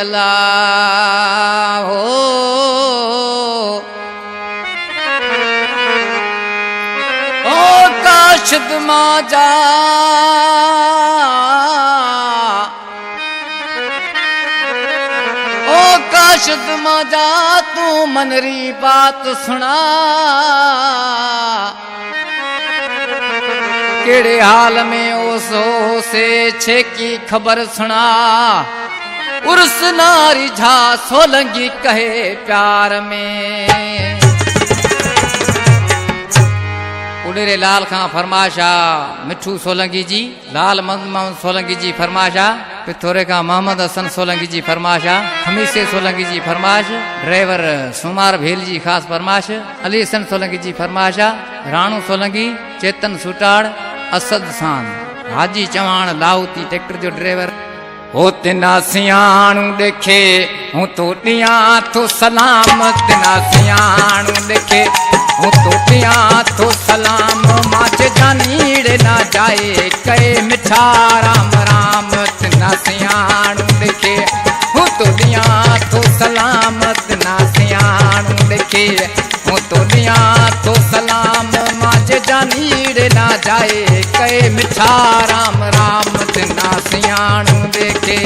अल्लाह हो ओ काशद माजा ओ काशद माजा तू मनरी बात सुना केड़े हाल में ओसो से छे की खबर सुना उर्स नारी झा सोलंगी कहे प्यार में उड़ेरे लाल खां फरमाशा मिठू सोलंगी जी लाल मोहम्मद सोलंगी जी फरमाशा पिथोरे का मोहम्मद हसन सोलंगी जी फरमाशा खमीसे सोलंगी जी फरमाश ड्राइवर सुमार भेल जी खास फरमाश अली हसन सोलंगी जी फरमाशा राणू सोलंगी चेतन सुटाड़ असद खान हाजी चवाण लाहौती ट्रैक्टर जो ड्राइवर हो तिना सियाणू देखे हूँ तो टिया तो सलाम तिना सियाणू देखे हूँ तो टिया तो सलाम माच जानीड़े ना जाए कहे मिठा राम राम तिना सियाणू देखे हूँ तो टिया तो सलाम तिना सियाणू देखे हूँ तो टिया तो सलाम माच जानीड़े ना जाए कहे मिठा राम राम तिना सियाणू देखे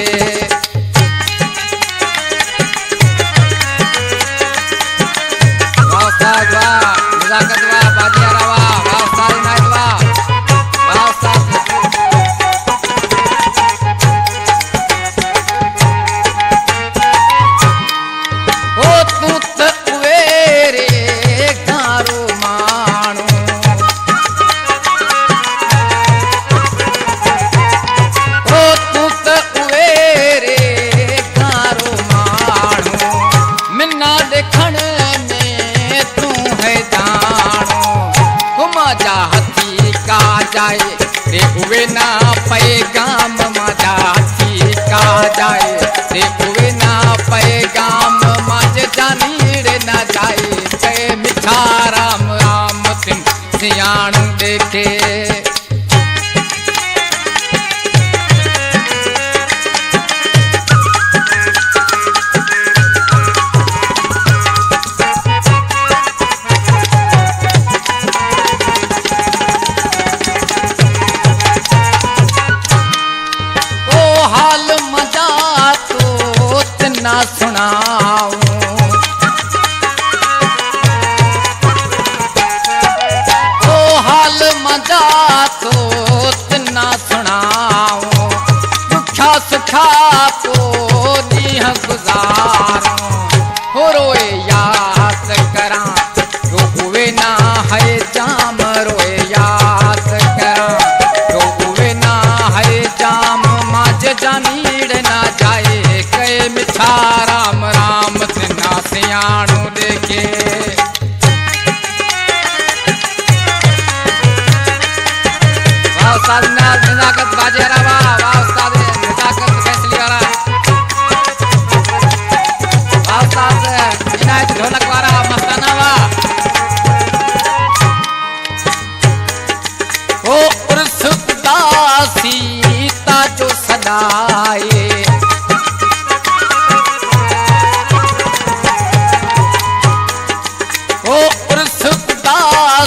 जाए रे हुए ना पैगाम माजा का जाए रे हुए ना पैगाम माज जानीड़े ना जाए कहे मिठा राम राम तिन सियाणू देखे ना सुनाऊं ओ हाल मजा तो तिना सुनाऊं दुखा सुखा तो दीह गुजारूं हो रोए याद करा तो हुए ना है जाम रोए याद करा तो हुए ना है जाम माज जानीड़ ना जाए कहे मिठा राम राम तिना सियाणू देखे वाह उस्ताद नजाकत बाजे रवा वाह उस्ताद नजाकत फैसली वाला वाह उस्ताद इनायत ढोलक वाला मस्ताना वाह ओ उर्स उदासी ता जो सदाए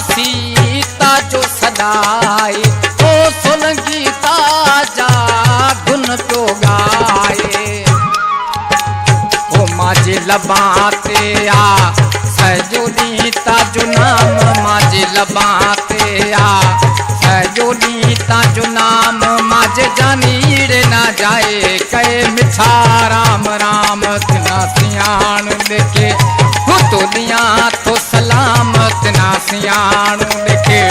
सीता जो सदाए ओ सोलंगी ताजा गुन तो गाए ओ माजे लबाते आ सजोनी ताजो नाम माजे लबाते आ सजोनी ताजो नाम माजे जानीड़े ना जाए कहे मिठा राम राम तिना सियाणू देखे हूँ तो दिया तो सलाम तिना सियाणू देखे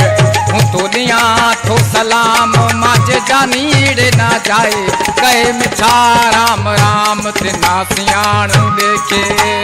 हूँ तो दिया तो सलाम माज जानीड़े ना जाए कहे मिठा राम राम तिना सियाणू देखे